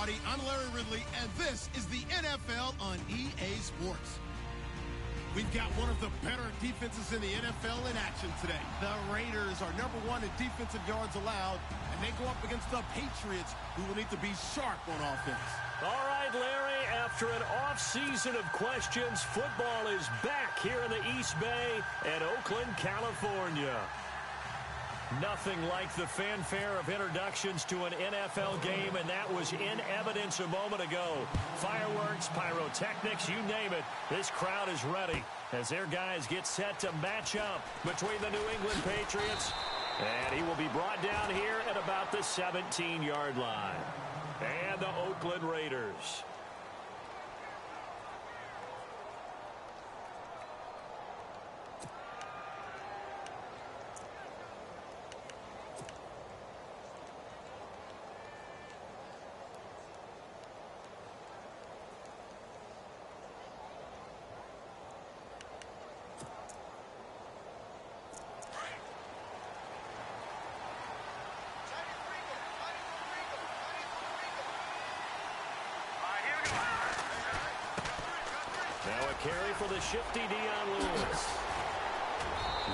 everybody. I'm Larry Ridley, and this is the NFL on EA Sports. We've got one of the better defenses in the NFL in action today. The Raiders are #1 in defensive yards allowed, and they go up against the Patriots, who will need to be sharp on offense. All right, Larry, after an off-season of questions, football is back here in the East Bay at Oakland, California. Nothing like the fanfare of introductions to an NFL game, and that was in evidence a moment ago. Fireworks, pyrotechnics, you name it. This crowd is ready as their guys get set to match up between the New England Patriots. And he will be brought down here at about the 17-yard line. And the Oakland Raiders. Carry for the shifty Dion Lewis.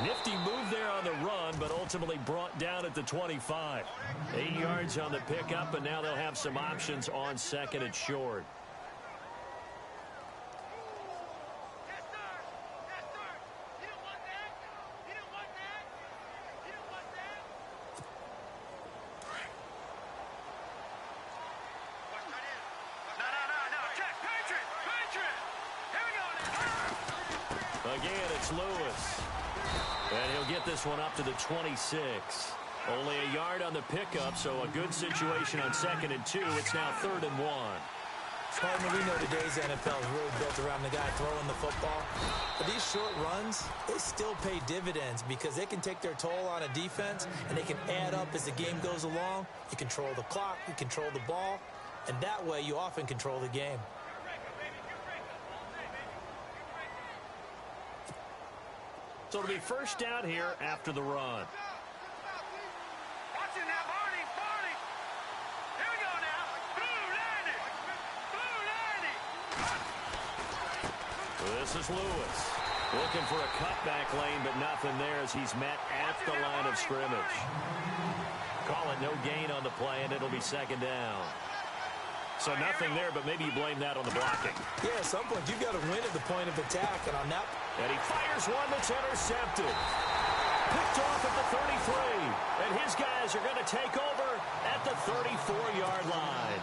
Nifty move there on the run, but ultimately brought down at the 25. 8 yards on the pickup, and now they'll have some options on second and short. Again, it's Lewis. And he'll get this one up to the 26. Only a yard on the pickup, so a good situation on 2nd and 2. It's now 3rd and 1. Partner, we know today's NFL is really built around the guy throwing the football. But these short runs, they still pay dividends because they can take their toll on a defense, and they can add up as the game goes along. You control the clock, you control the ball, and that way you often control the game. So it'll be first down here after the run. Watch it now, Barney. Here we go now. Blue 90. This is Lewis. Looking for a cutback lane, but nothing there as he's met at the line of scrimmage. Call it no gain on the play, and it'll be 2nd down. So nothing there, but maybe you blame that on the blocking. Yeah, at some point you've got to win at the point of attack, and on that... And he fires one that's intercepted. Picked off at the 33. And his guys are going to take over at the 34-yard line.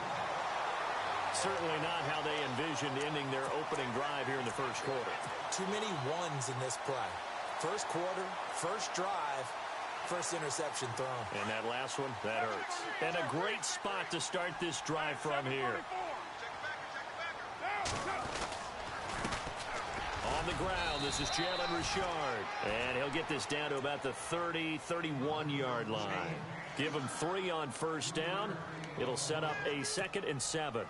Certainly not how they envisioned ending their opening drive here in the first quarter. Too many ones in this play. First quarter, first drive, first interception thrown. And that last one, that hurts. And a great spot to start this drive from here. On the ground, this is Jalen Richard. And he'll get this down to about the 30, 31-yard line. Give him 3 on first down. It'll set up a 2nd and 7.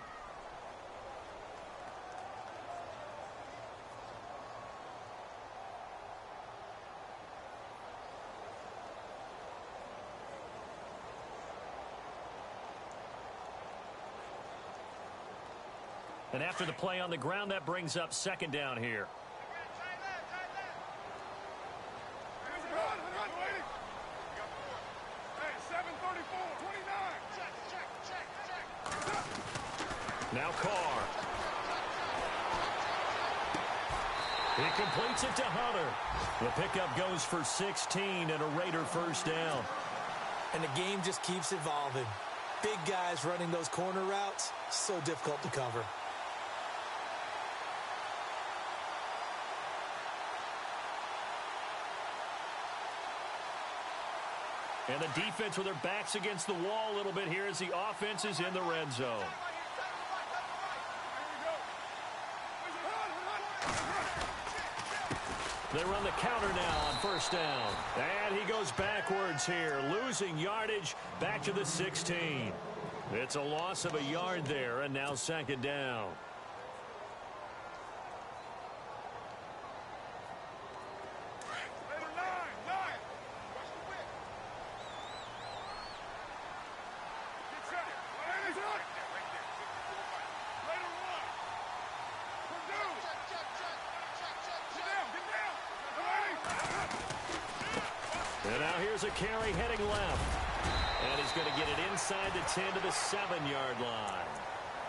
And after the play on the ground, that brings up 2nd down here. Now Carr. He completes it to Hunter. The pickup goes for 16 and a Raider first down. And the game just keeps evolving. Big guys running those corner routes, so difficult to cover. And the defense with their backs against the wall a little bit here as the offense is in the red zone. They run the counter now on first down. And he goes backwards here, losing yardage back to the 16. It's a loss of a yard there, and now 2nd down. And now here's a carry heading left. And he's going to get it inside the 10 to the 7-yard line.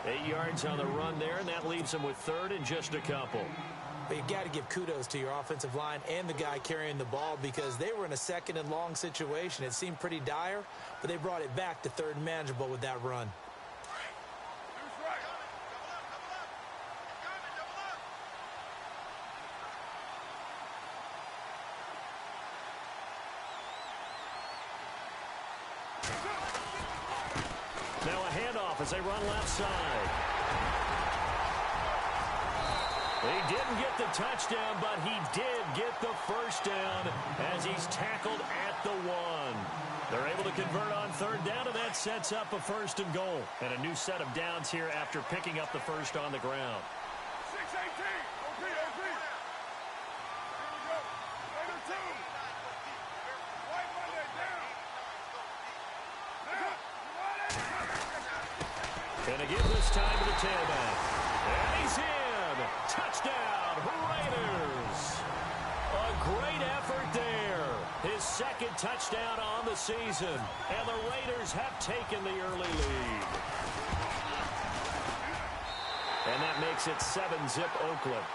8 yards on the run there, and that leaves him with third and just a couple. But you got to give kudos to your offensive line and the guy carrying the ball because they were in a second and long situation. It seemed pretty dire, but they brought it back to third and manageable with that run. Now a handoff as they run left side. He didn't get the touchdown, but he did get the first down as he's tackled at the 1. They're able to convert on third down, and that sets up a first and goal. And a new set of downs here after picking up the first on the ground. 6-18. OP. Here we go. Later 2. White Monday down. And again this time to the tailback. And he's in. Touchdown, Raiders. A great effort there. His second touchdown on the season. And the Raiders have taken the early lead. And that makes it 7-zip Oakland.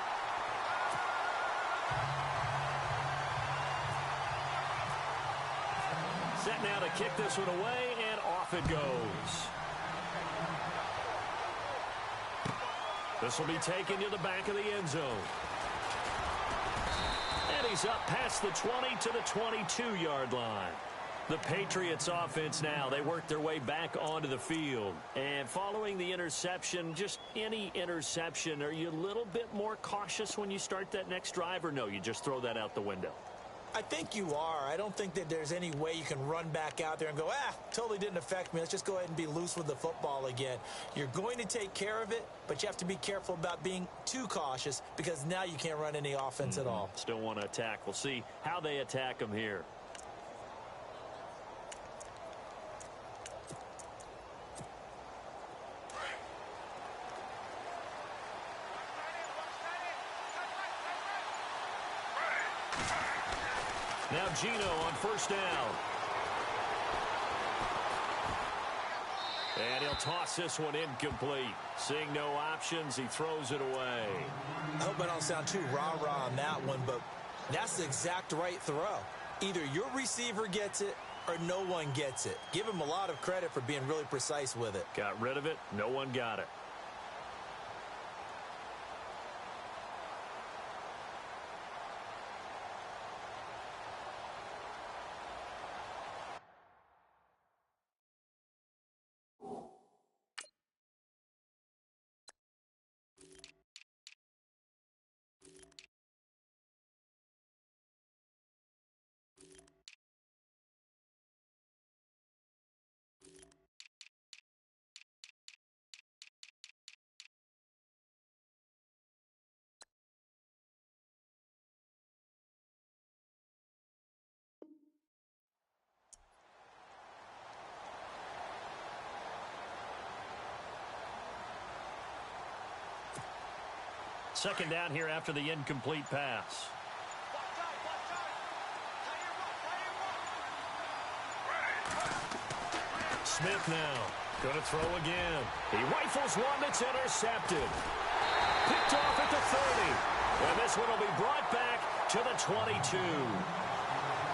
Set now to kick this one away, and off it goes. This will be taken to the back of the end zone. And he's up past the 20 to the 22-yard line. The Patriots offense now, they work their way back onto the field. And following the interception, just any interception, are you a little bit more cautious when you start that next drive, or no, you just throw that out the window? I think you are. I don't think that there's any way you can run back out there and go, totally didn't affect me. Let's just go ahead and be loose with the football again. You're going to take care of it, but you have to be careful about being too cautious because now you can't run any offense at all. Still want to attack. We'll see how they attack them here. Now Gino on first down. And he'll toss this one incomplete. Seeing no options, he throws it away. I hope I don't sound too rah-rah on that one, but that's the exact right throw. Either your receiver gets it or no one gets it. Give him a lot of credit for being really precise with it. Got rid of it. No one got it. Second down here after the incomplete pass. Smith now going to throw again. He rifles one that's intercepted. Picked off at the 30. And this one will be brought back to the 22.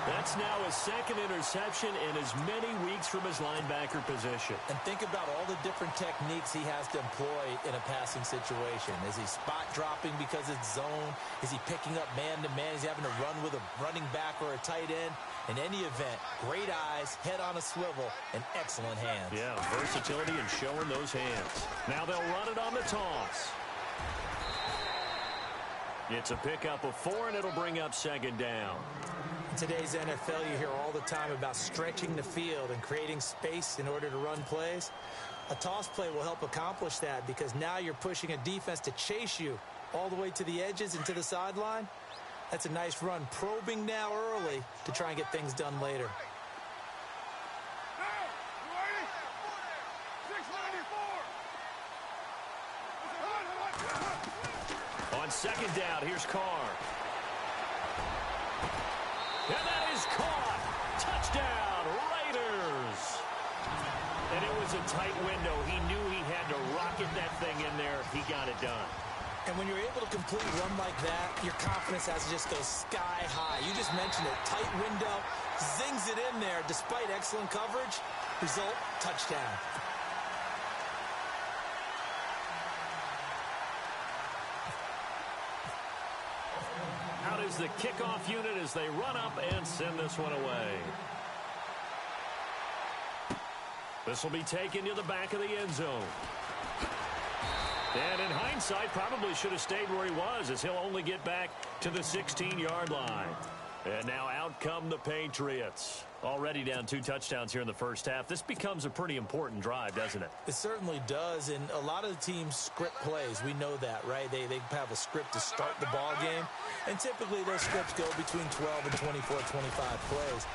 That's now his second interception in as many weeks from his linebacker position. And think about all the different techniques he has to employ in a passing situation. Is he spot dropping because it's zone? Is he picking up man-to-man? Is he having to run with a running back or a tight end? In any event, great eyes, head on a swivel, and excellent hands. Yeah, versatility and showing those hands. Now they'll run it on the toss. It's a pickup of 4, and it'll bring up second down. In today's NFL, you hear all the time about stretching the field and creating space in order to run plays. A toss play will help accomplish that because now you're pushing a defense to chase you all the way to the edges and to the sideline. That's a nice run, probing now early to try and get things done later. On second down, here's Carr. And that is caught. Touchdown, Raiders. And it was a tight window. He knew he had to rocket that thing in there. He got it done. And when you're able to complete a run like that, your confidence has to just go sky high. You just mentioned it. Tight window, zings it in there despite excellent coverage. Result, touchdown. Out is the kickoff unit as they run up and send this one away. This will be taken to the back of the end zone. And in hindsight, probably should have stayed where he was, as he'll only get back to the 16-yard line. And now out come the Patriots. Already down 2 touchdowns here in the first half. This becomes a pretty important drive, doesn't it? It certainly does, and a lot of the teams script plays. We know that, right? They have a script to start the ball game, and typically those scripts go between 12 and 24, 25 plays.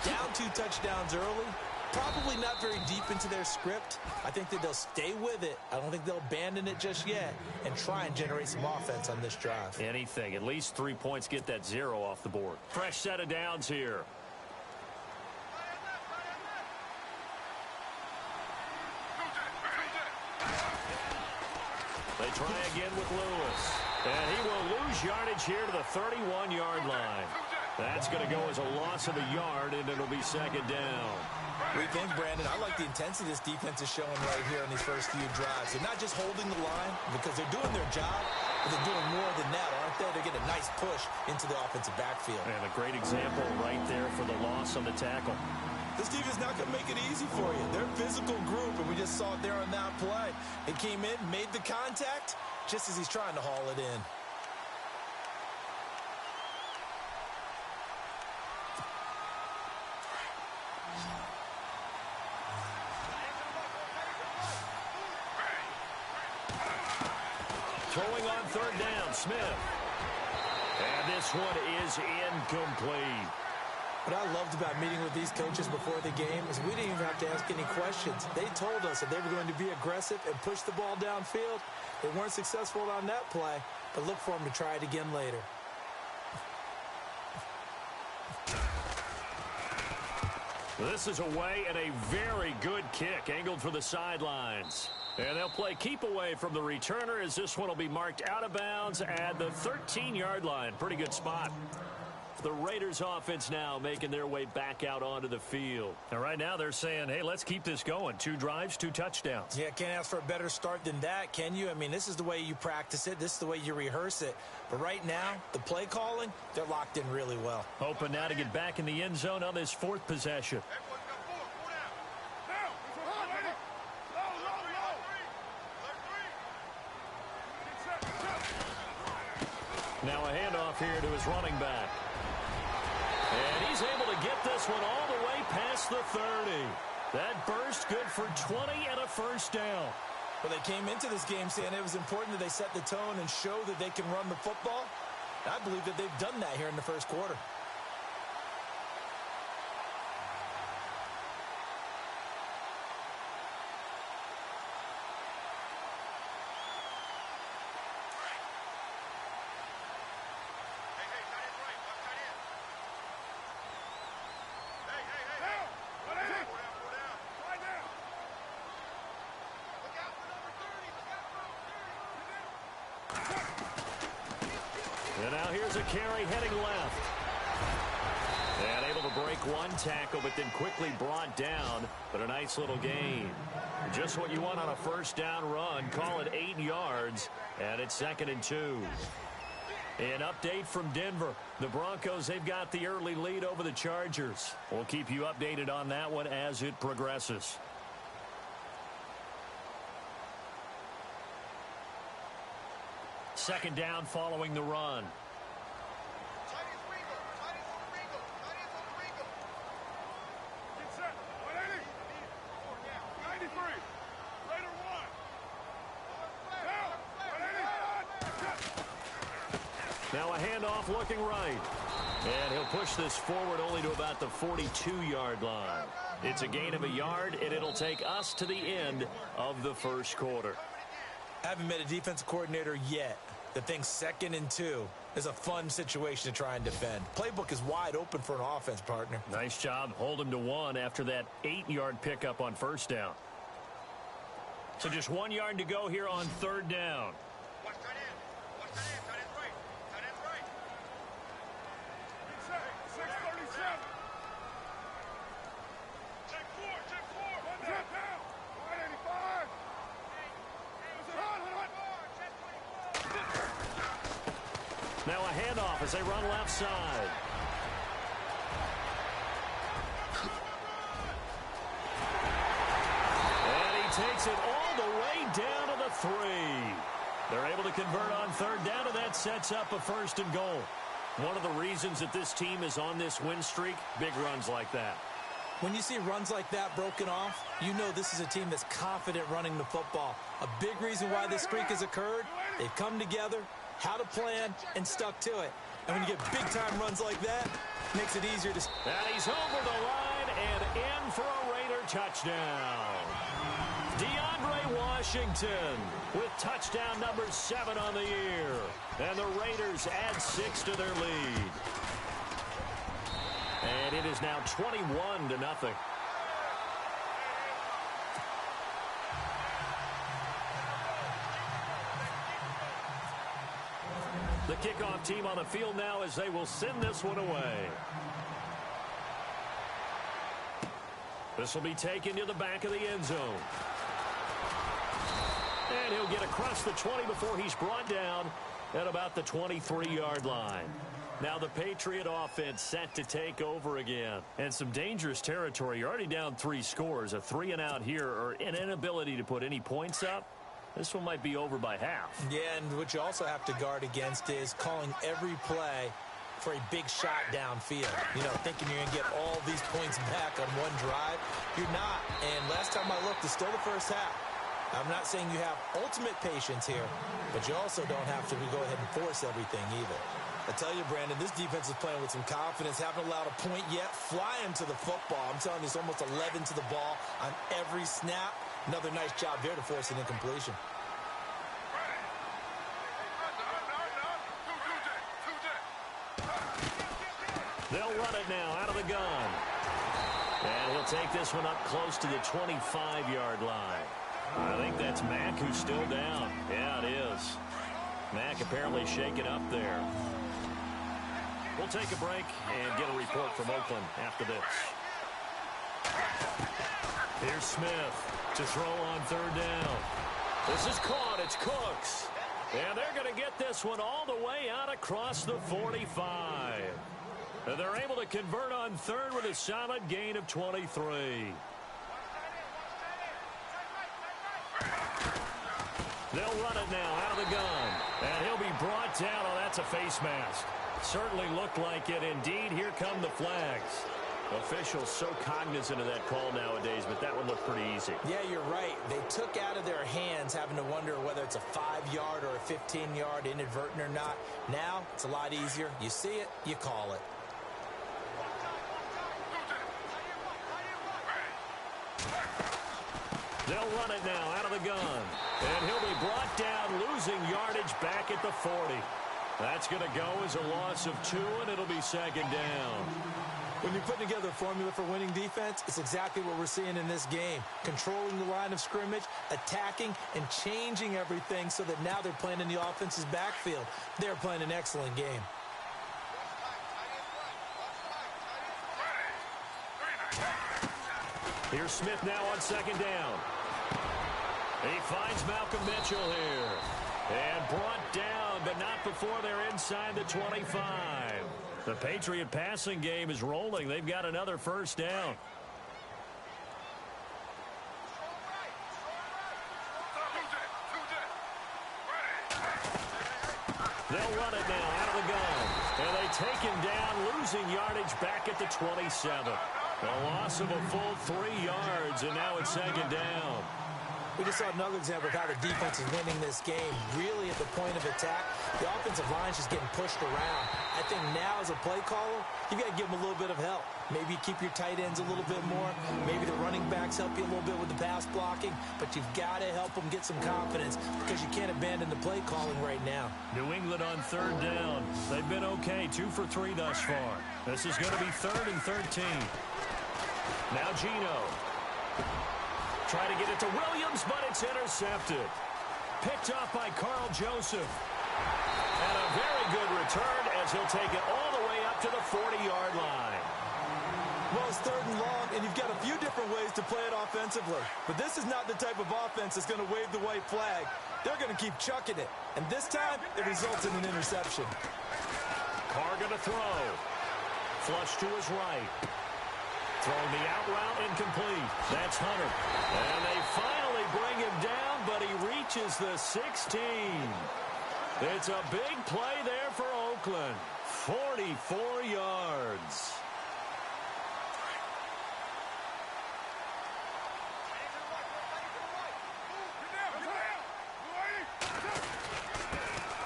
Down 2 touchdowns early, probably not very deep into their script. I think that they'll stay with it. I don't think they'll abandon it just yet and try and generate some offense on this drive. Anything. At least 3 points, get that 0 off the board. Fresh set of downs here. They try again with Lewis. And he will lose yardage here to the 31-yard line. That's going to go as a loss of a yard, and it'll be second down. What do you think, Brandon? I like the intensity this defense is showing right here in these first few drives. They're not just holding the line because they're doing their job, but they're doing more than that, aren't they? They're getting a nice push into the offensive backfield. And a great example right there for the loss on the tackle. This team is not going to make it easy for you. They're a physical group, and we just saw it there on that play. He came in, made the contact, just as he's trying to haul it in. Throwing on third down, Smith. And this one is incomplete. What I loved about meeting with these coaches before the game is we didn't even have to ask any questions. They told us that they were going to be aggressive and push the ball downfield. They weren't successful on that play, but look for them to try it again later. This is away and a very good kick angled for the sidelines. And they'll play keep away from the returner as this one will be marked out of bounds at the 13-yard line. Pretty good spot. The Raiders offense now making their way back out onto the field. And right now they're saying, hey, let's keep this going. 2 drives, 2 touchdowns. Yeah, can't ask for a better start than that, can you? I mean, this is the way you practice it. This is the way you rehearse it. But right now, the play calling, they're locked in really well. Hoping now to get back in the end zone on this 4th possession. Now a handoff here to his running back. And he's able to get this one all the way past the 30. That burst good for 20 and a first down. Well, they came into this game saying it was important that they set the tone and show that they can run the football. I believe that they've done that here in the first quarter. And now here's a carry heading left. And able to break one tackle, but then quickly brought down. But a nice little gain. Just what you want on a first down run. Call it 8 yards. And it's 2nd and 2. An update from Denver. The Broncos, they've got the early lead over the Chargers. We'll keep you updated on that one as it progresses. Second down following the run. Now a handoff looking right. And he'll push this forward only to about the 42-yard line. It's a gain of a yard, and it'll take us to the end of the first quarter. I haven't met a defensive coordinator yet The thing 2nd and 2 is a fun situation to try and defend. Playbook is wide open for an offense, partner. Nice job. Hold him to 1 after that 8-yard pickup on 1st down. So just 1 yard to go here on 3rd down. Now a handoff as they run left side. And he takes it all the way down to the 3. They're able to convert on 3rd down, and that sets up a 1st and goal. One of the reasons that this team is on this win streak, big runs like that. When you see runs like that broken off, you know this is a team that's confident running the football. A big reason why this streak has occurred, they've come together, had a plan, and stuck to it. And when you get big-time runs like that, it makes it easier to... And he's over the line and in for a Raider touchdown. DeAndre Washington with touchdown number 7 on the year. And the Raiders add 6 to their lead. And it is now 21-0. The kickoff team on the field now as they will send this one away. This will be taken to the back of the end zone. And he'll get across the 20 before he's brought down at about the 23-yard line. Now the Patriot offense set to take over again. And some dangerous territory. You're already down 3 scores. A 3-and-out here or an inability to put any points up. This one might be over by half. Yeah, and what you also have to guard against is calling every play for a big shot downfield. You know, thinking you're going to get all these points back on one drive. You're not. And last time I looked, it's still the first half. I'm not saying you have ultimate patience here, but you also don't have to go ahead and force everything either. I tell you, Brandon, this defense is playing with some confidence. Haven't allowed a point yet. Flying to the football. I'm telling you, it's almost 11 to the ball on every snap. Another nice job there to force an incompletion. They'll run it now out of the gun. And he'll take this one up close to the 25-yard line. I think that's Mack who's still down. Yeah, it is. Mack apparently shaken up there. We'll take a break and get a report from Oakland after this. Here's Smith to throw on 3rd down. This is caught. It's Cooks. And they're going to get this one all the way out across the 45. And they're able to convert on 3rd with a solid gain of 23. They'll run it now out of the gun. And he'll be brought down. Oh, that's a face mask. Certainly looked like it. Indeed, here come the flags. Officials so cognizant of that call nowadays, but that one looked pretty easy. Yeah, you're right. They took out of their hands having to wonder whether it's a 5-yard or a 15-yard inadvertent or not. Now, it's a lot easier. You see it, you call it. They'll run it now out of the gun. And he'll be brought down, losing yardage back at the 40. That's going to go as a loss of 2, and it'll be 2nd down. When you're putting together a formula for winning defense, it's exactly what we're seeing in this game. Controlling the line of scrimmage, attacking, and changing everything so that now they're playing in the offense's backfield. They're playing an excellent game. Here's Smith now on 2nd down. He finds Malcolm Mitchell here. And brought down, but not before they're inside the 25. The Patriot passing game is rolling. They've got another 1st down. They'll run it now out of the gun. And they take him down, losing yardage back at the 27. A loss of a full 3 yards, and now it's 2nd down. We just saw another example of how the defense is winning this game. Really at the point of attack, the offensive line is just getting pushed around. I think now as a play caller, you got to give them a little bit of help. Maybe keep your tight ends a little bit more. Maybe the running backs help you a little bit with the pass blocking. But you've got to help them get some confidence because you can't abandon the play calling right now. New England on third down. They've been okay, 2 for 3 thus far. This is going to be 3rd and 13. Now Gino. Trying to get it to Williams, but it's intercepted. Picked off by Carl Joseph. And a very good return as he'll take it all the way up to the 40-yard line. Well, it's 3rd and long, and you've got a few different ways to play it offensively. But this is not the type of offense that's going to wave the white flag. They're going to keep chucking it. And this time, it results in an interception. Carr going to throw. Flush to his right. Throwing the out route incomplete. That's Hunter. And they finally bring him down, but he reaches the 16. It's a big play there for Oakland. 44 yards.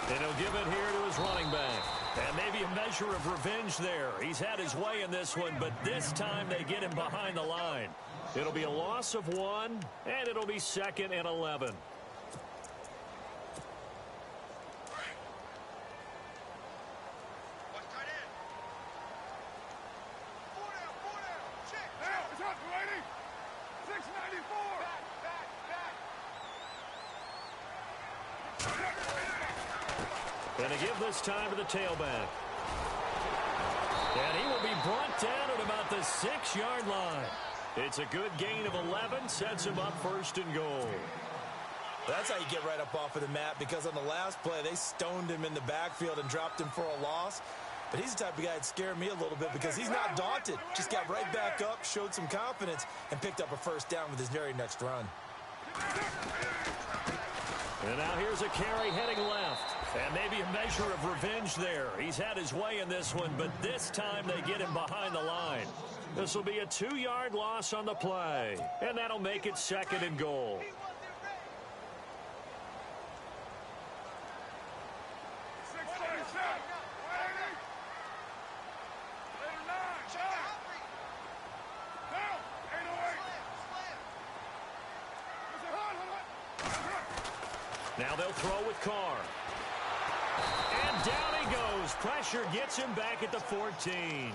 And he'll give it here to his running back. And maybe a measure of revenge there. He's had his way in this one, but this time they get him behind the line. It'll be a loss of 1, and it'll be 2nd and 11. And to give this time to the tailback. And he will be brought down at about the 6-yard line. It's a good gain of 11, sets him up 1st and goal. That's how you get right up off of the mat, because on the last play, they stoned him in the backfield and dropped him for a loss. But he's the type of guy that scared me a little bit because he's not daunted. Just got right back up, showed some confidence, and picked up a 1st down with his very next run. And now here's a carry heading left. And maybe a measure of revenge there. He's had his way in this one, but this time they get him behind the line. This will be a 2-yard loss on the play. And that'll make it 2nd and goal. Now they'll throw with Carr. And down he goes. Pressure gets him back at the 14.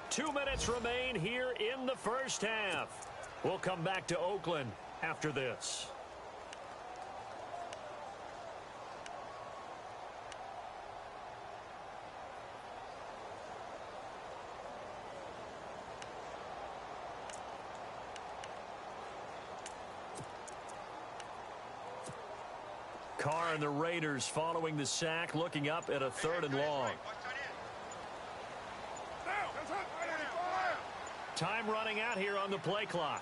Two minutes remain here in the first half. We'll come back to Oakland after this. Carr and the Raiders following the sack, looking up at a 3rd and long. Time running out here on the play clock.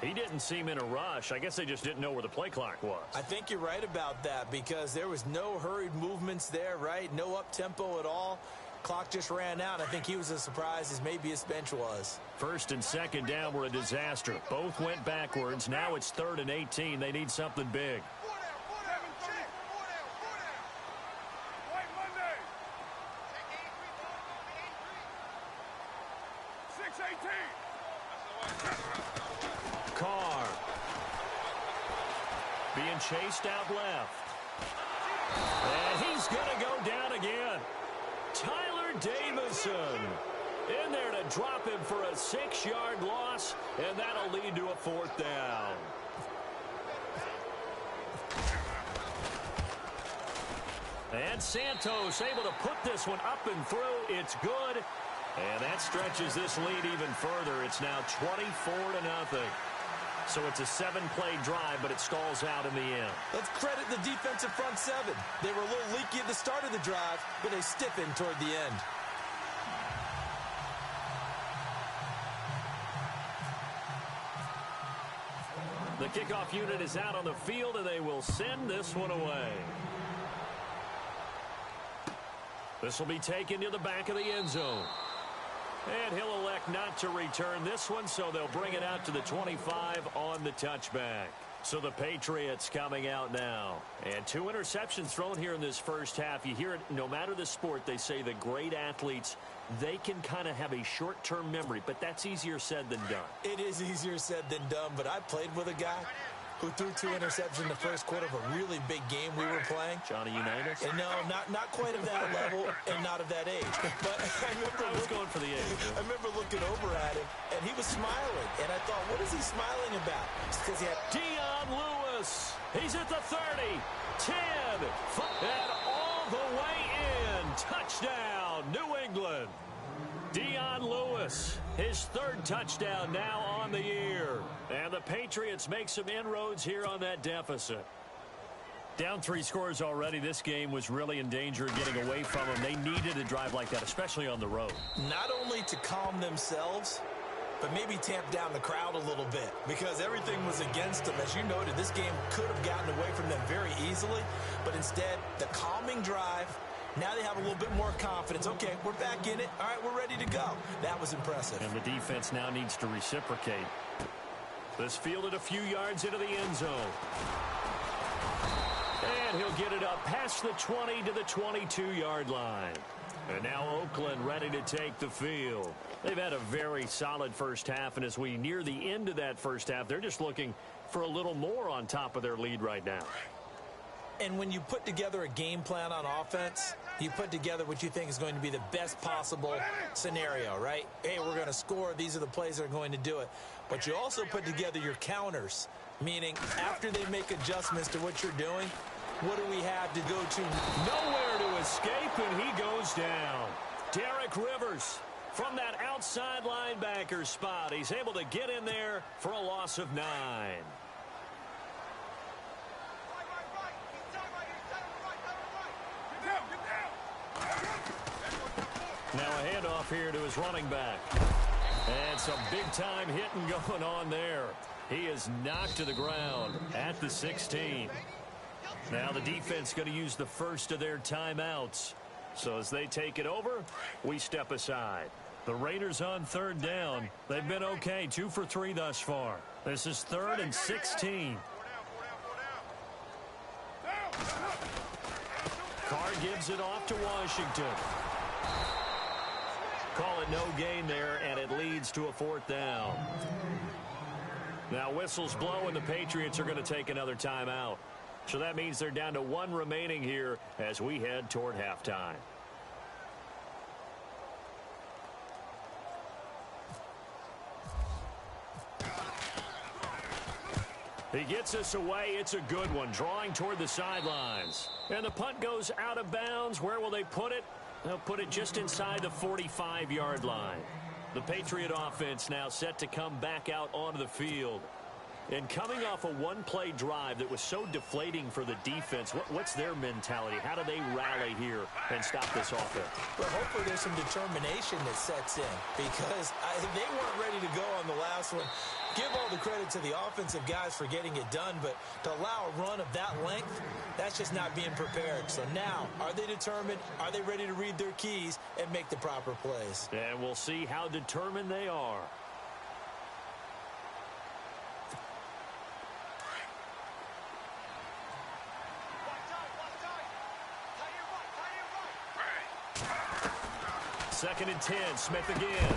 He didn't seem in a rush. I guess they just didn't know where the play clock was. I think you're right about that because there was no hurried movements there, right? No up-tempo at all. Clock just ran out. I think he was as surprised as maybe his bench was. 1st and 2nd down were a disaster. Both went backwards. Now it's 3rd and 18. They need something big. Carr being chased out left. And he's going to go down again. Tyler Davison in there to drop him for a 6-yard loss, and that'll lead to a 4th down. And Santos able to put this one up and through. It's good. And that stretches this lead even further. It's now 24-0. So it's a 7-play drive, but it stalls out in the end. Let's credit the defensive front 7. They were a little leaky at the start of the drive, but they stiffened toward the end. The kickoff unit is out on the field, and they will send this one away. This will be taken to the back of the end zone. And he'll elect not to return this one, so they'll bring it out to the 25 on the touchback. So the Patriots coming out now. And 2 interceptions thrown here in this first half. You hear it, no matter the sport, they say the great athletes, they can kind of have a short-term memory, but that's easier said than done. It is easier said than done, but I played with a guy who threw 2 interceptions in the first quarter of a really big game we were playing. Johnny Unitas? And no, not quite of that level and not of that age. But I was going for the age. I remember looking over at him, and he was smiling. And I thought, what is he smiling about? It's because he had Dion Lewis. He's at the 30, 10, and all the way in. Touchdown, New England. Dion Lewis, his 3rd touchdown now on the year. And the Patriots make some inroads here on that deficit. Down 3 scores already. This game was really in danger of getting away from them. They needed a drive like that, especially on the road. Not only to calm themselves, but maybe tamp down the crowd a little bit, because everything was against them. As you noted, this game could have gotten away from them very easily, but instead, the calming drive. Now they have a little bit more confidence. Okay, we're back in it. All right, we're ready to go. That was impressive. And the defense now needs to reciprocate. This fielded a few yards into the end zone. And he'll get it up past the 20 to the 22-yard line. And now Oakland ready to take the field. They've had a very solid first half, and as we near the end of that first half, they're just looking for a little more on top of their lead right now. And when you put together a game plan on offense, you put together what you think is going to be the best possible scenario, right? Hey, we're going to score. These are the plays that are going to do it. But you also put together your counters, meaning after they make adjustments to what you're doing, what do we have to go to? Nowhere to escape, and he goes down. Derek Rivers from that outside linebacker spot. He's able to get in there for a loss of 9. Now a handoff here to his running back. And some big-time hitting going on there. He is knocked to the ground at the 16. Now the defense going to use the first of their timeouts. So as they take it over, we step aside. The Raiders on 3rd down. They've been okay, 2 for 3 thus far. This is 3rd and 16. Carr gives it off to Washington. Call it no gain there, and it leads to a 4th down. Now whistles blow, and the Patriots are going to take another timeout. So that means they're down to 1 remaining here as we head toward halftime. He gets us away. It's a good one, drawing toward the sidelines. And the punt goes out of bounds. Where will they put it? They'll put it just inside the 45-yard line. The Patriot offense now set to come back out onto the field. And coming off a one-play drive that was so deflating for the defense, what's their mentality? How do they rally here and stop this offense? Well, hopefully there's some determination that sets in, because they weren't ready to go on the last one. Give all the credit to the offensive guys for getting it done, but to allow a run of that length, that's just not being prepared. So now, are they determined? Are they ready to read their keys and make the proper plays? And we'll see how determined they are. Second and 10, Smith again.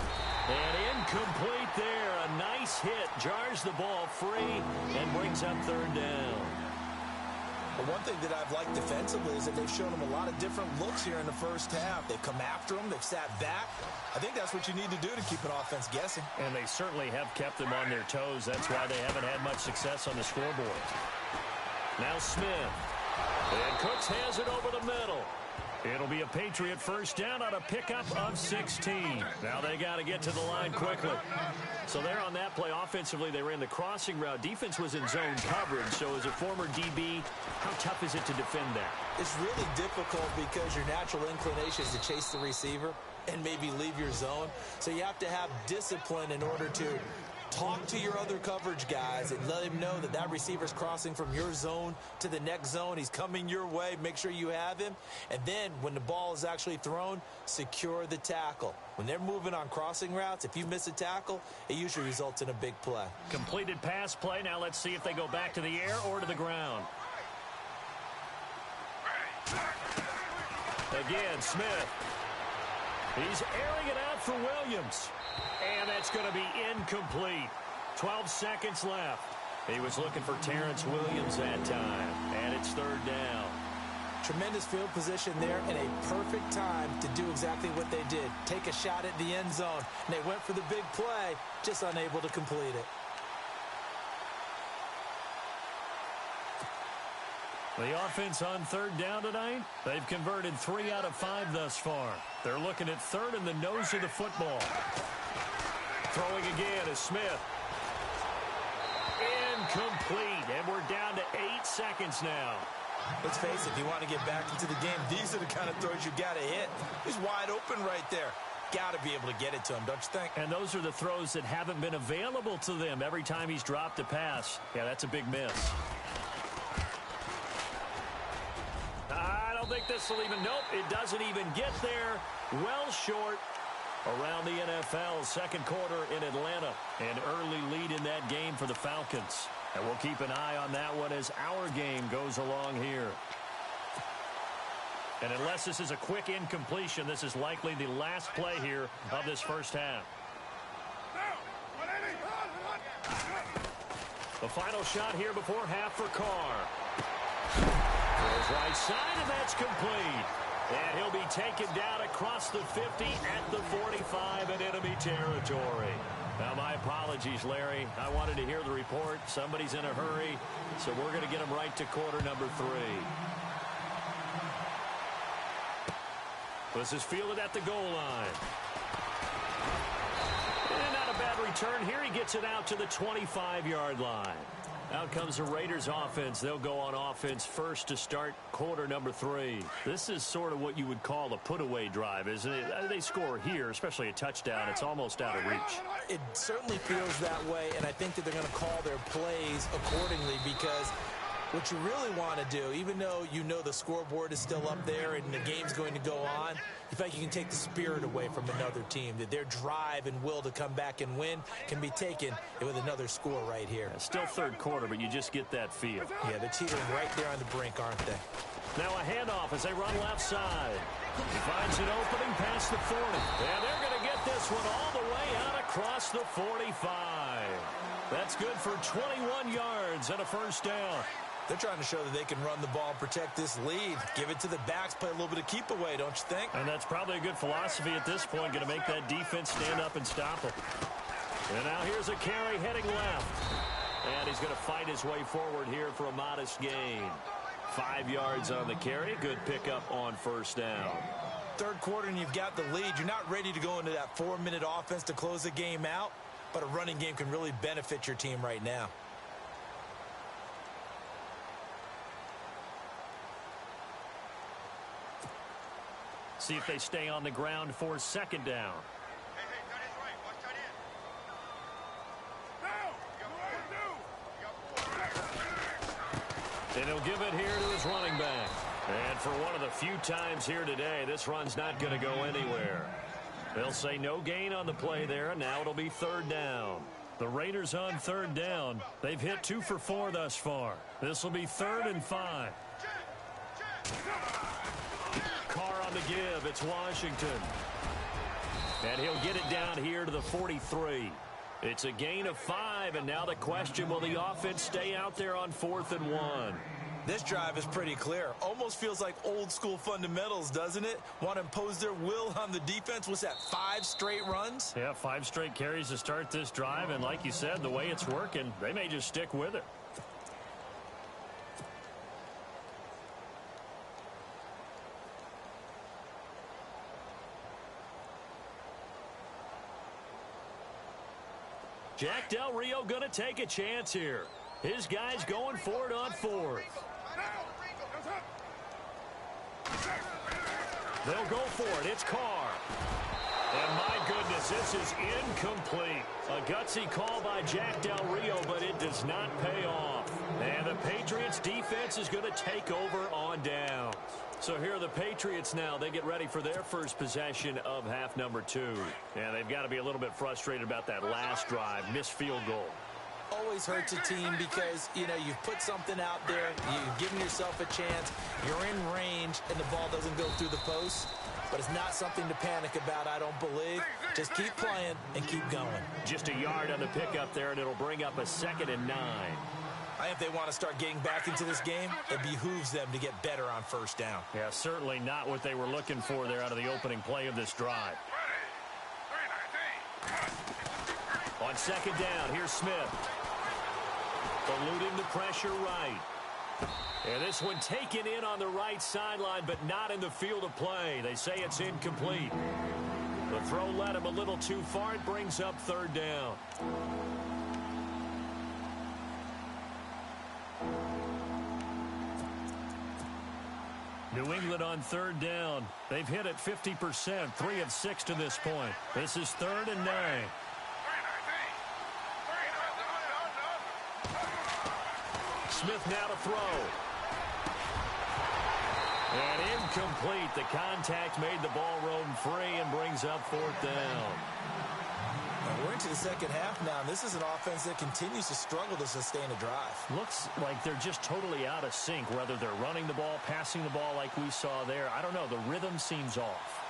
And incomplete there. A nice hit. Jars the ball free and brings up 3rd down. Well, one thing that I've liked defensively is that they've shown them a lot of different looks here in the first half. They've come after them. They've sat back. I think that's what you need to do to keep an offense guessing. And they certainly have kept them on their toes. That's why they haven't had much success on the scoreboard. Now Smith. And Cooks has it over the middle. It'll be a Patriot first down on a pickup of 16. Now they got to get to the line quickly. So they're on that play. Offensively, they ran the crossing route. Defense was in zone coverage. So as a former DB, how tough is it to defend that? It's really difficult because your natural inclination is to chase the receiver and maybe leave your zone. So you have to have discipline in order to Talk to your other coverage guys and let him know that that receiver's crossing from your zone to the next zone. He's coming your way. Make sure you have him. And then when the ball is actually thrown, secure the tackle. When they're moving on crossing routes, if you miss a tackle, it usually results in a big play. Completed pass play. Now let's see if they go back to the air or to the ground. Again, Smith. He's airing it out for Williams. And that's going to be incomplete. 12 seconds left. He was looking for Terrence Williams that time. And it's third down. Tremendous field position there and a perfect time to do exactly what they did. Take a shot at the end zone. And they went for the big play, just unable to complete it. The offense on third down tonight, they've converted 3 out of 5 thus far. They're looking at third in the nose of the football. Throwing again is Smith. Incomplete, and we're down to 8 seconds now. Let's face it, if you want to get back into the game, these are the kind of throws you got to hit. He's wide open right there. Got to be able to get it to him, don't you think? And those are the throws that haven't been available to them every time he's dropped a pass. Yeah, that's a big miss. I don't think this will even, nope, it doesn't even get there. Well short. Around the NFL, second quarter in Atlanta. An early lead in that game for the Falcons. And we'll keep an eye on that one as our game goes along here. And unless this is a quick incompletion, this is likely the last play here of this first half. The final shot here before half for Carr. Throws right side, and that's complete. And he'll be taken down across the 50 at the 45 in enemy territory. Now, my apologies, Larry. I wanted to hear the report. Somebody's in a hurry, so we're going to get him right to quarter number 3. This is fielded at the goal line. And not a bad return here. He gets it out to the 25-yard line. Out comes the Raiders offense. They'll go on offense first to start quarter number 3. This is sort of what you would call a put-away drive, isn't it? They score here, especially a touchdown. It's almost out of reach. It certainly feels that way, and I think that they're going to call their plays accordingly because what you really want to do, even though you know the scoreboard is still up there and the game's going to go on, you feel like you can take the spirit away from another team, that their drive and will to come back and win can be taken with another score right here. Still third quarter, but you just get that feel. Yeah, they're teetering right there on the brink, aren't they? Now a handoff as they run left side. He finds an opening past the 40. And they're going to get this one all the way out across the 45. That's good for 21 yards and a first down. They're trying to show that they can run the ball, protect this lead. Give it to the backs, play a little bit of keep away, don't you think? And that's probably a good philosophy at this point, going to make that defense stand up and stop them. And now here's a carry heading left. And he's going to fight his way forward here for a modest gain. 5 yards on the carry. Good pickup on first down. Third quarter and you've got the lead. You're not ready to go into that 4-minute offense to close the game out, but a running game can really benefit your team right now. See if they stay on the ground for second down. And he'll give it here to his running back. And for one of the few times here today, this run's not going to go anywhere. They'll say no gain on the play there, and now it'll be third down. The Raiders on third down. They've hit 2 for 4 thus far. This will be 3rd and 5. Carr on the give. It's Washington. And he'll get it down here to the 43. It's a gain of 5, and now the question, will the offense stay out there on 4th and 1? This drive is pretty clear. Almost feels like old school fundamentals, doesn't it? Want to impose their will on the defense. What's that, 5 straight runs? Yeah, 5 straight carries to start this drive, and like you said, the way it's working, they may just stick with it. Jack Del Rio going to take a chance here. His guys going for it on 4th. They'll go for it. It's Carr. And my goodness, this is incomplete. A gutsy call by Jack Del Rio, but it does not pay off. And the Patriots defense is going to take over on downs. So here are the Patriots now. They get ready for their first possession of half number 2. And they've got to be a little bit frustrated about that last drive, missed field goal. Always hurts a team because, you know, you've put something out there, you've given yourself a chance, you're in range, and the ball doesn't go through the post. But it's not something to panic about, I don't believe. Just keep playing and keep going. Just a yard on the pickup there, and it'll bring up a 2nd and 9. I think if they want to start getting back into this game, it behooves them to get better on first down. Yeah, certainly not what they were looking for there out of the opening play of this drive. On 2nd down, here's Smith. Eluding the pressure right. And this one taken in on the right sideline, but not in the field of play. They say it's incomplete. The throw led him a little too far. It brings up 3rd down. New England on 3rd down. They've hit it 50%, 3 of 6 to this point. This is 3rd and 9. Smith now to throw. And incomplete. The contact made the ball roam free and brings up 4th down. We're into the second half now. This is an offense that continues to struggle to sustain a drive. Looks like they're just totally out of sync, whether they're running the ball, passing the ball like we saw there. I don't know. The rhythm seems off.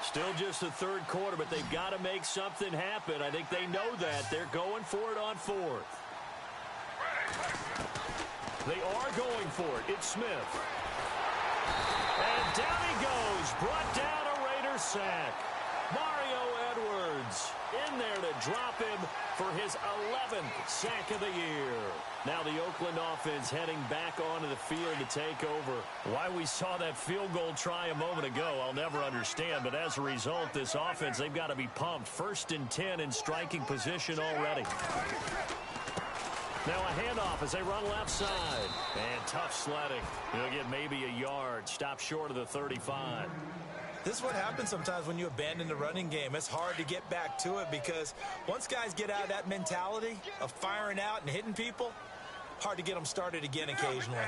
Still just the 3rd quarter, but they've got to make something happen. I think they know that. They're going for it on 4th. They are going for it. It's Smith. And down he goes. Brought down a Raider sack. Mario Edwards in there to drop him for his 11th sack of the year. Now the Oakland offense heading back onto the field to take over. Why we saw that field goal try a moment ago, I'll never understand. But as a result, this offense, they've got to be pumped. 1st and 10 in striking position already. Now a handoff as they run left side. And tough sledding. He'll get maybe a yard. Stop short of the 35. This is what happens sometimes when you abandon the running game. It's hard to get back to it because once guys get out of that mentality of firing out and hitting people, hard to get them started again occasionally.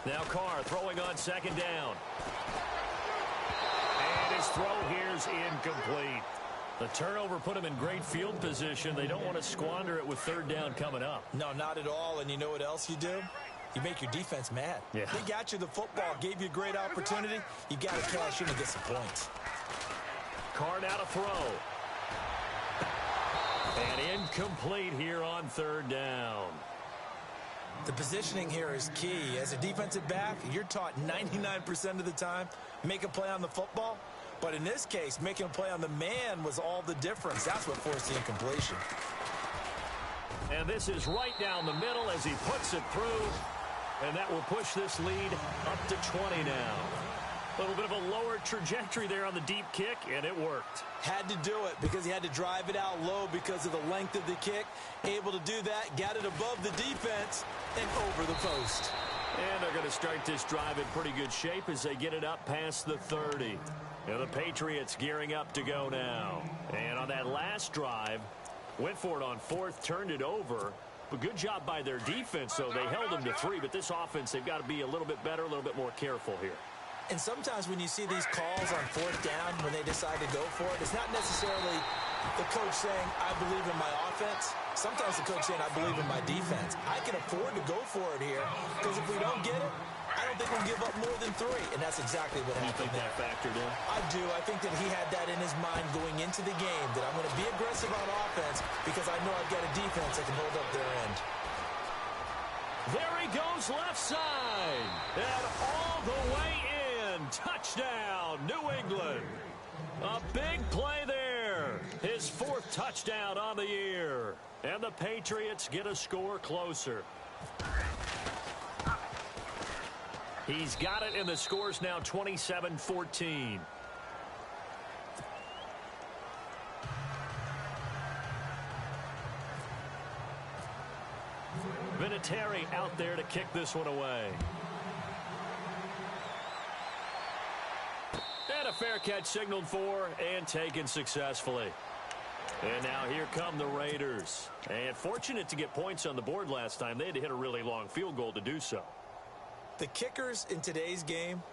Now Carr throwing on 2nd down. And his throw here's incomplete. The turnover put him in great field position. They don't want to squander it with 3rd down coming up. No, not at all. And you know what else you do? You make your defense mad. Yeah. They got you the football, gave you a great opportunity. You got to cash in and get some points. Carr now to throw. And incomplete here on 3rd down. The positioning here is key. As a defensive back, you're taught 99% of the time, make a play on the football. But in this case, making a play on the man was all the difference. That's what forced the incompletion. And this is right down the middle as he puts it through. And that will push this lead up to 20 now. A little bit of a lower trajectory there on the deep kick, and it worked. Had to do it because he had to drive it out low because of the length of the kick. Able to do that, got it above the defense, and over the post. And they're going to start this drive in pretty good shape as they get it up past the 30. And the Patriots gearing up to go now. And on that last drive, went for it on 4th, turned it over. But good job by their defense, though. They held them to 3, but this offense, they've got to be a little bit better, a little bit more careful here. And sometimes when you see these calls on 4th down, when they decide to go for it, it's not necessarily the coach saying, I believe in my offense. Sometimes the coach saying, I believe in my defense. I can afford to go for it here because if we don't get it, I don't think we'll give up more than 3, and that's exactly what happened there. You think that factored in? I do. I think that he had that in his mind going into the game, that I'm going to be aggressive on offense because I know I've got a defense that can hold up their end. There he goes left side, and all the way in. Touchdown, New England. A big play there. His 4th touchdown on the year. And the Patriots get a score closer. He's got it, and the score's now 27-14. Vinatieri out there to kick this one away. And a fair catch signaled for and taken successfully. And now here come the Raiders. And fortunate to get points on the board last time. They had to hit a really long field goal to do so. The kickers in today's game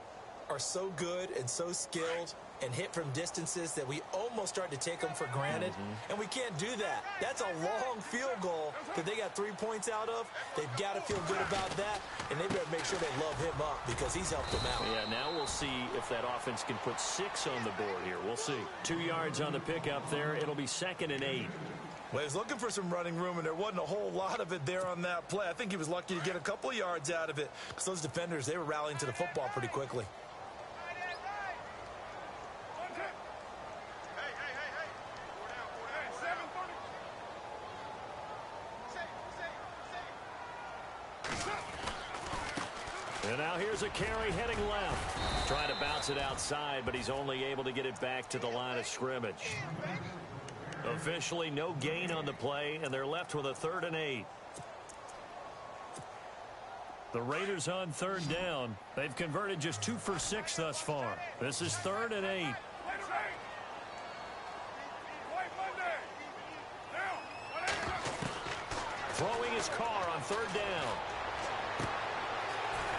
are so good and so skilled and hit from distances that we almost start to take them for granted. And we can't do that. That's a long field goal that they got 3 points out of. They've got to feel good about that, and they better make sure they love him up because he's helped them out. Yeah, now we'll see if that offense can put 6 on the board here. We'll see. 2 yards on the pickup there. It'll be 2nd and 8. Well, he was looking for some running room, and there wasn't a whole lot of it there on that play. I think he was lucky to get a couple of yards out of it because those defenders, they were rallying to the football pretty quickly. And now here's a carry heading left. Trying to bounce it outside, but he's only able to get it back to the line of scrimmage. Officially no gain on the play, and they're left with a 3rd and 8. The Raiders on 3rd down. They've converted just 2 for 6 thus far. This is 3rd and 8. Throwing his car on 3rd down.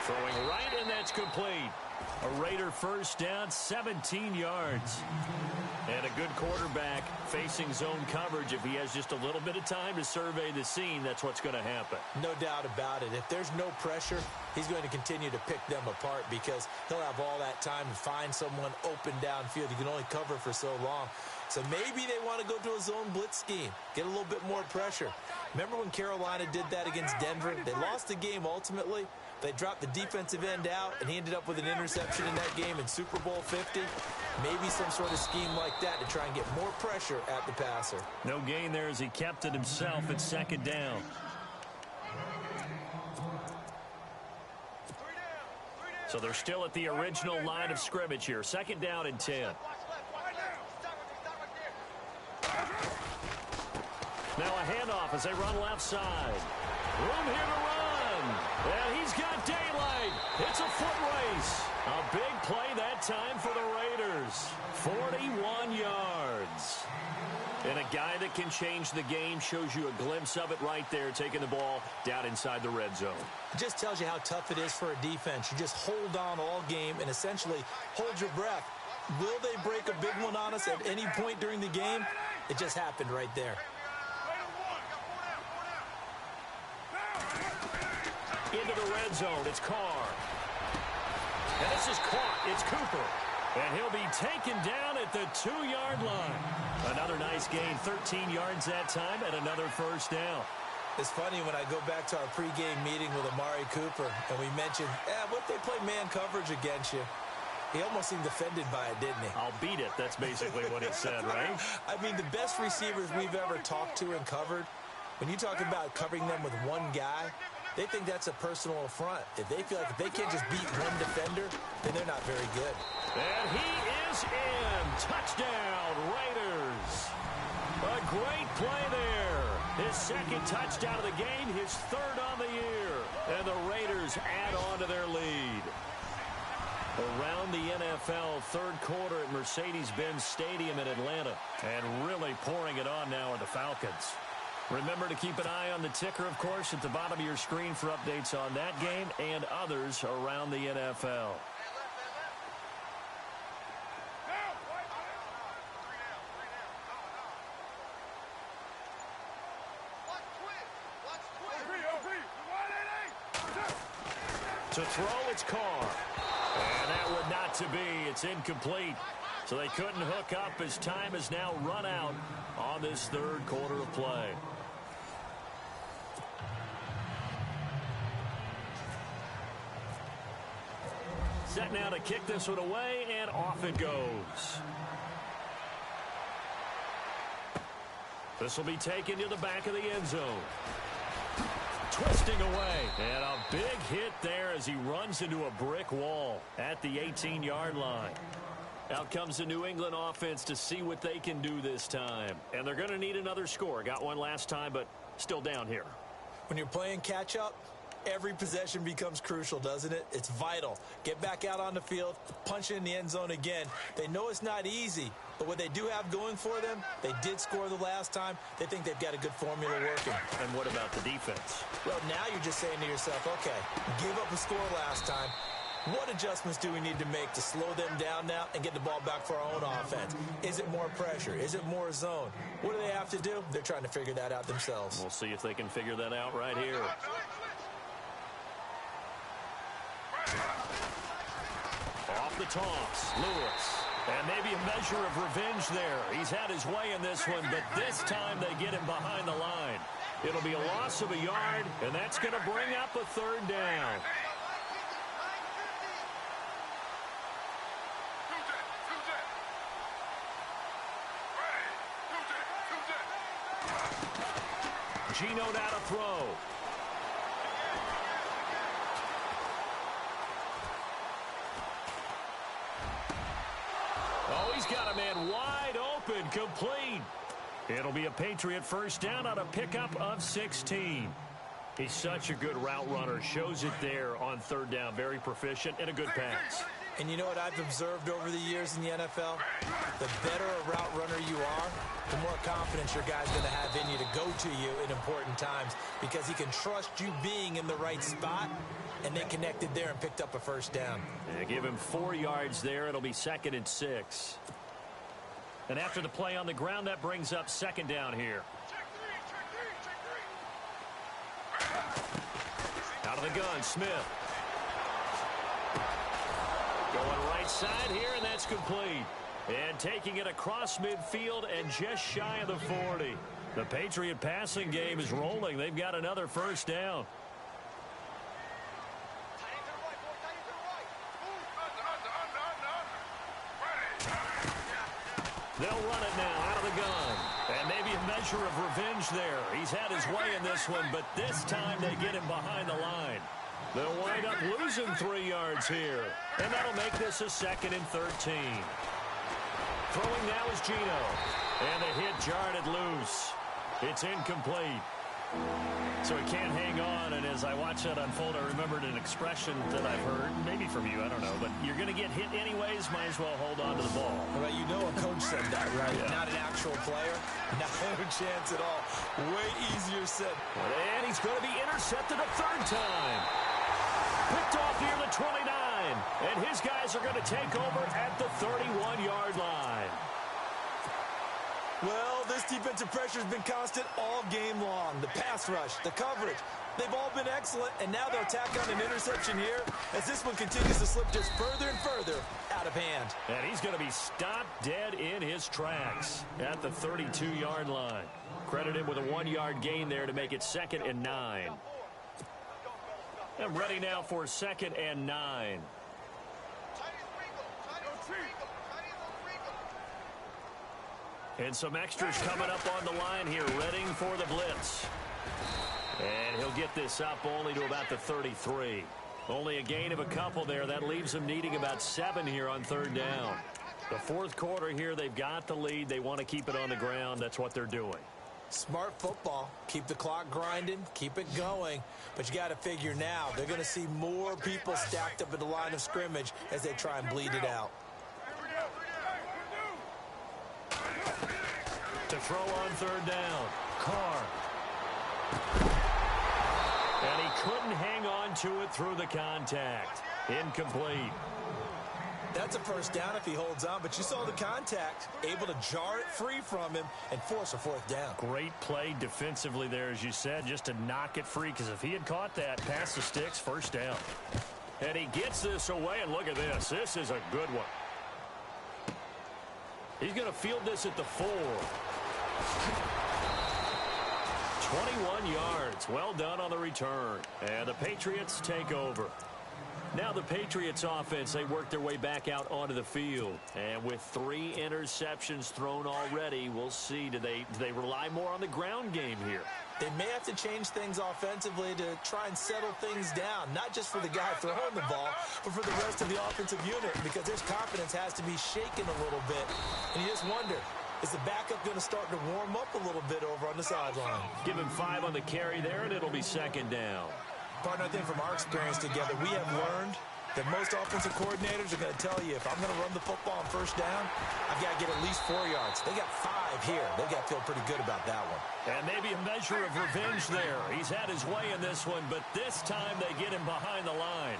Throwing right, and that's complete. A Raider first down, 17 yards. And a good quarterback facing zone coverage. If he has just a little bit of time to survey the scene, that's what's going to happen. No doubt about it. If there's no pressure, he's going to continue to pick them apart because he'll have all that time to find someone open downfield. He can only cover for so long. So maybe they want to go to a zone blitz scheme, get a little bit more pressure. Remember when Carolina did that against Denver? They lost the game ultimately. They dropped the defensive end out, and he ended up with an interception in that game in Super Bowl 50. Maybe some sort of scheme like that to try and get more pressure at the passer. No gain there as he kept it himself at 2nd down. So they're still at the original line of scrimmage here. 2nd down and 10. Now a handoff as they run left side. Room here to run. And he's got daylight. It's a foot race. A big play that time for the Raiders. 41 yards. And a guy that can change the game shows you a glimpse of it right there, taking the ball down inside the red zone. It just tells you how tough it is for a defense. You just hold on all game and essentially hold your breath. Will they break a big one on us at any point during the game? It just happened right there. Into the red zone, it's Carr. And this is caught, it's Cooper. And he'll be taken down at the 2-yard line. Another nice gain, 13 yards that time, and another first down. It's funny when I go back to our pregame meeting with Amari Cooper, and we mentioned, what they play man coverage against you. He almost seemed offended by it, didn't he? I'll beat it, that's basically what he said, right? I mean, the best receivers we've ever talked to and covered, when you talk about covering them with one guy, they think that's a personal affront. If they feel like if they can't just beat one defender, then they're not very good. And he is in. Touchdown, Raiders. A great play there. His 2nd touchdown of the game, his 3rd on the year. And the Raiders add on to their lead. Around the NFL, 3rd quarter at Mercedes-Benz Stadium in Atlanta. And really pouring it on now are the Falcons. Remember to keep an eye on the ticker, of course, at the bottom of your screen for updates on that game and others around the NFL. To throw, it's Carr. And that would not to be. It's incomplete. So they couldn't hook up as time has now run out on this 3rd quarter of play. Set now to kick this one away, and off it goes. This will be taken to the back of the end zone. Twisting away, and a big hit there as he runs into a brick wall at the 18-yard line. Out comes the New England offense to see what they can do this time. And they're going to need another score. Got one last time, but still down here. When you're playing catch-up, Every possession becomes crucial, doesn't it? It's vital. Get back out on the field, punch it in the end zone again. They know it's not easy, but what they do have going for them, they did score the last time. They think they've got a good formula working. And what about the defense? Well, now you're just saying to yourself, okay, give up a score last time. What adjustments do we need to make to slow them down now and get the ball back for our own offense? Is it more pressure? Is it more zone? What do they have to do? They're trying to figure that out themselves. We'll see if they can figure that out right here. Off the toss, Lewis. And maybe a measure of revenge there. He's had his way in this one, but this time they get him behind the line. It'll be a loss of a yard, and that's going to bring up a third down. Gino now to throw. Oh, he's got a man wide open, complete. It'll be a Patriot first down on a pickup of 16. He's such a good route runner. Shows it there on third down. Very proficient and a good pass. And you know what I've observed over the years in the NFL? The better a route runner you are, the more confidence your guy's going to have in you to go to you in important times because he can trust you being in the right spot, and they connected there and picked up a first down. Yeah, give him 4 yards there. It'll be 2nd and 6. And after the play on the ground, that brings up 2nd down here. Out of the gun, Smith. Going right side here, and that's complete. And taking it across midfield and just shy of the 40. The Patriot passing game is rolling. They've got another first down. They'll run it now out of the gun. And maybe a measure of revenge there. He's had his way in this one, but this time they get him behind the line. They'll wind up losing 3 yards here. And that'll make this a 2nd and 13. Throwing now is Gino. And the hit jarred it loose. It's incomplete. So he can't hang on, and as I watch that unfold, I remembered an expression that I've heard, maybe from you, I don't know, but you're going to get hit anyways, might as well hold on to the ball. Well, you know a coach said that, right? Yeah. Not an actual player. No chance at all. Way easier said. And he's going to be intercepted a 3rd time. Picked off near the 29, and his guys are going to take over at the 31-yard line. Well, this defensive pressure has been constant all game long. The pass rush, the coverage, they've all been excellent, and now they'll tack on an interception here as this one continues to slip just further and further out of hand. And he's going to be stopped dead in his tracks at the 32-yard line. Credit him with a 1-yard gain there to make it 2nd and 9. And ready now for 2nd and 9. And some extras coming up on the line here, readying for the blitz. And he'll get this up only to about the 33. Only a gain of a couple there. That leaves them needing about 7 here on 3rd down. The 4th quarter here, they've got the lead. They want to keep it on the ground. That's what they're doing. Smart football. Keep the clock grinding. Keep it going. But you got to figure now, they're going to see more people stacked up at the line of scrimmage as they try and bleed it out. To throw on 3rd down, Carr. And he couldn't hang on to it through the contact. Incomplete. That's a first down if he holds on, but you saw the contact, able to jar it free from him and force a 4th down. Great play defensively there, as you said, just to knock it free, because if he had caught that, past the sticks, first down. And he gets this away, and look at this. This is a good one. He's going to field this at the 4. 21 yards. Well done on the return. And the Patriots take over. Now the Patriots offense, they work their way back out onto the field. And with 3 interceptions thrown already, we'll see. Do they rely more on the ground game here? They may have to change things offensively to try and settle things down, not just for the guy throwing the ball, but for the rest of the offensive unit, because their confidence has to be shaken a little bit. And you just wonder, is the backup going to start to warm up a little bit over on the sideline? Give him 5 on the carry there, and it'll be 2nd down. Partner, I think from our experience together, we have learned that most offensive coordinators are going to tell you, if I'm going to run the football on first down, I've got to get at least 4 yards. They got 5 here. They've got to feel pretty good about that one. And maybe a measure of revenge there. He's had his way in this one, but this time they get him behind the line.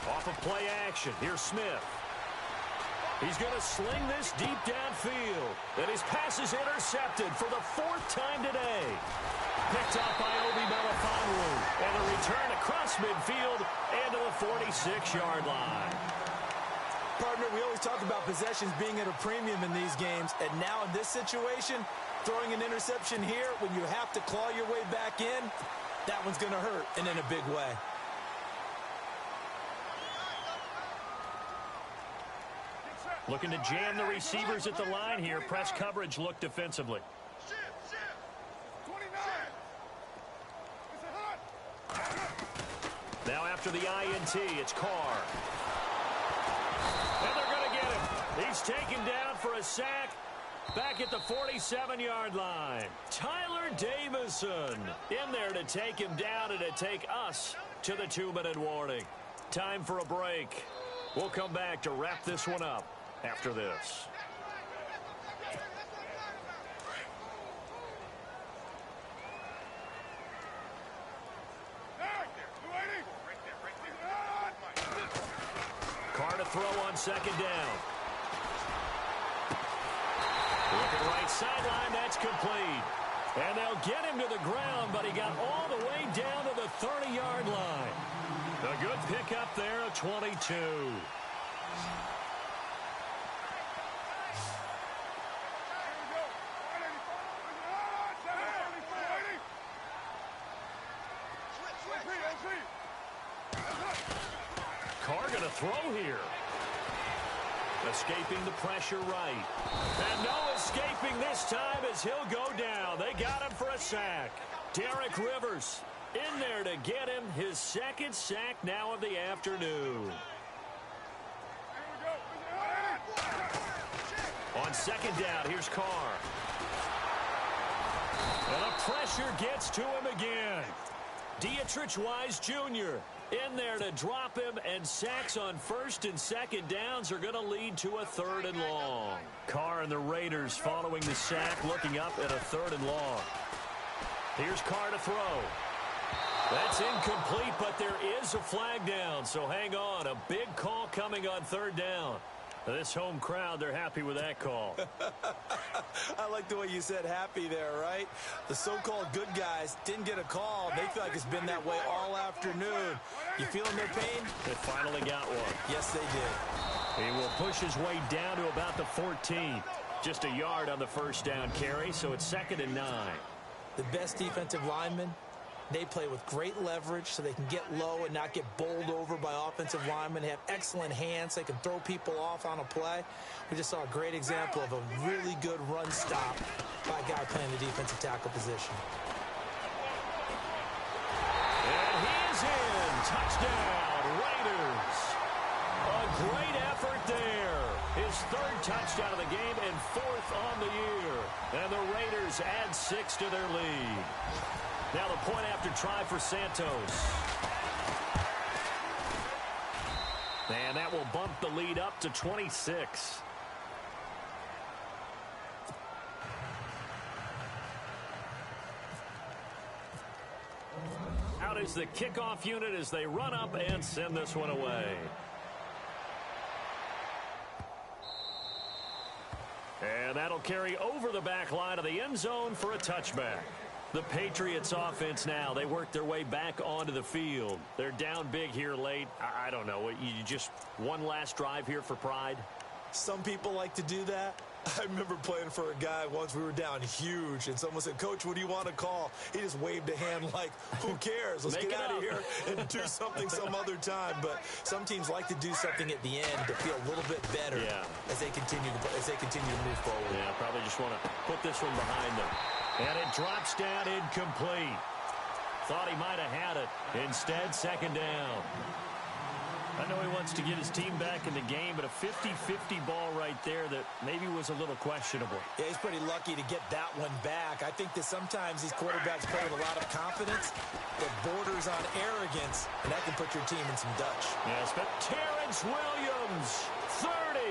Off of play action, here's Smith. He's going to sling this deep downfield. And his pass is intercepted for the 4th time today. Picked up by Obi Melifonwu. And a return across midfield and to the 46-yard line. Partner, we always talk about possessions being at a premium in these games. And now in this situation, throwing an interception here when you have to claw your way back in, that one's going to hurt, and in a big way. Looking to jam the receivers at the line here. Press coverage look defensively. Now after the INT, it's Carr. And they're going to get him. He's taken down for a sack back at the 47-yard line. Tyler Davison in there to take him down and to take us to the 2-minute warning. Time for a break. We'll come back to wrap this one up after this. Carr to throw on second down. Look at the right sideline. That's complete. And they'll get him to the ground, but he got all the way down to the 30-yard line. A good pickup there of 22. Carr going to throw here. Escaping the pressure right. And no escaping this time as he'll go down. They got him for a sack. Derek Rivers in there to get him his 2nd sack now of the afternoon. On second down, here's Carr. And the pressure gets to him again. Dietrich Wise Jr. in there to drop him, and sacks on 1st and 2nd downs are going to lead to a 3rd and long. Carr and the Raiders following the sack, looking up at a 3rd and long. Here's Carr to throw. That's incomplete, but there is a flag down, so hang on. A big call coming on 3rd down. This home crowd, they're happy with that call. I like the way you said happy there, right? The so-called good guys didn't get a call. They feel like it's been that way all afternoon. You feeling their pain? They finally got one. Yes, they did. He will push his way down to about the 14. Just a yard on the 1st down carry, so it's 2nd and 9. The best defensive linemen, they play with great leverage so they can get low and not get bowled over by offensive linemen. They have excellent hands. They can throw people off on a play. We just saw a great example of a really good run stop by a guy playing the defensive tackle position. And he is in. Touchdown, Raiders. A great effort there. His 3rd touchdown of the game and 4th on the year. And the Raiders add 6 to their lead. Now the point after try for Santos. And that will bump the lead up to 26. Out is the kickoff unit as they run up and send this one away. And that'll carry over the back line of the end zone for a touchback. The Patriots offense now, they work their way back onto the field. They're down big here late. I don't know. You just one last drive here for pride? Some people like to do that. I remember playing for a guy once. We were down huge, and someone said, "Coach, what do you want to call?" He just waved a hand like, who cares? Let's get out of here and do something some other time. But some teams like to do something at the end to feel a little bit better as they continue to move forward. Yeah, probably just want to put this one behind them. And it drops down incomplete. Thought he might have had it. Instead, 2nd down. I know he wants to get his team back in the game, but a 50-50 ball right there that maybe was a little questionable. Yeah, he's pretty lucky to get that one back. I think that sometimes these quarterbacks play with a lot of confidence that borders on arrogance, and that can put your team in some Dutch. Yes, but Terrence Williams, 30,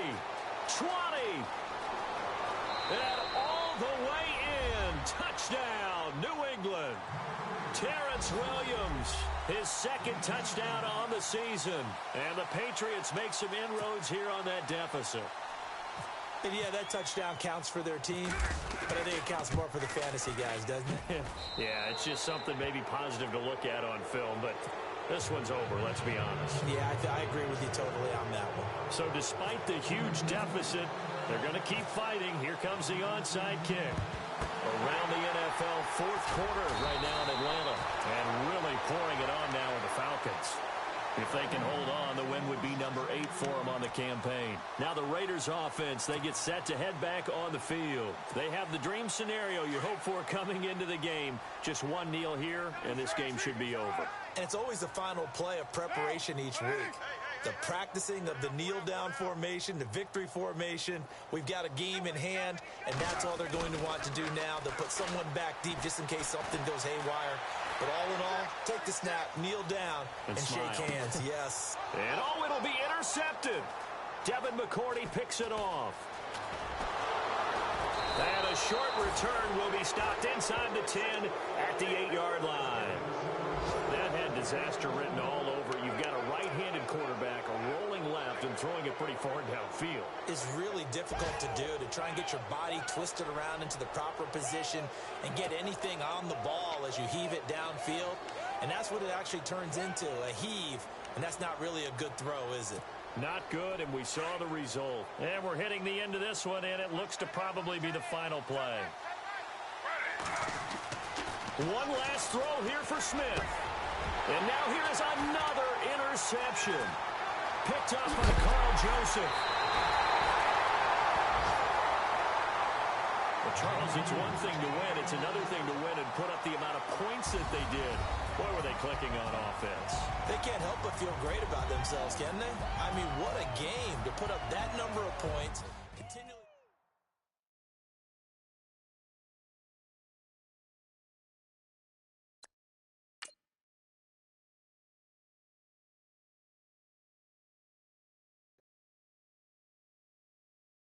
20, and all the way in. Touchdown, New England. Terrence Williams, his second touchdown on the season. And the Patriots make some inroads here on that deficit. And yeah, that touchdown counts for their team, but I think it counts more for the fantasy guys, doesn't it? Yeah, it's just something maybe positive to look at on film, but this one's over, let's be honest. Yeah, I agree with you totally on that one. So despite the huge deficit, they're going to keep fighting. Here comes the onside kick. Around the NFL fourth quarter right now in Atlanta, and really pouring it on now with the Falcons. If they can hold on, the win would be number 8 for them on the campaign. Now the Raiders offense, they get set to head back on the field. They have the dream scenario you hope for coming into the game. Just one kneel here, and this game should be over. And it's always the final play of preparation each week. The practicing of the kneel-down formation, the victory formation. We've got a game in hand, and that's all they're going to want to do now. They'll put someone back deep just in case something goes haywire. But all in all, take the snap, kneel down, and shake hands. Yes. And oh, it'll be intercepted. Devin McCourty picks it off. And a short return will be stopped inside the 10 at the 8-yard line. That had disaster written all over. You've got a right-handed quarterback, a rolling left, and throwing it pretty far downfield. It's really difficult to do, to try and get your body twisted around into the proper position and get anything on the ball as you heave it downfield. And that's what it actually turns into, a heave. And that's not really a good throw, is it? Not good, and we saw the result. And we're hitting the end of this one, and it looks to probably be the final play. One last throw here for Smith. And now here is another interception. Picked up by Carl Joseph. Well, Charles, it's one thing to win. It's another thing to win and put up the amount of points that they did. Boy, were they clicking on offense. They can't help but feel great about themselves, can they? I mean, what a game to put up that number of points. Continually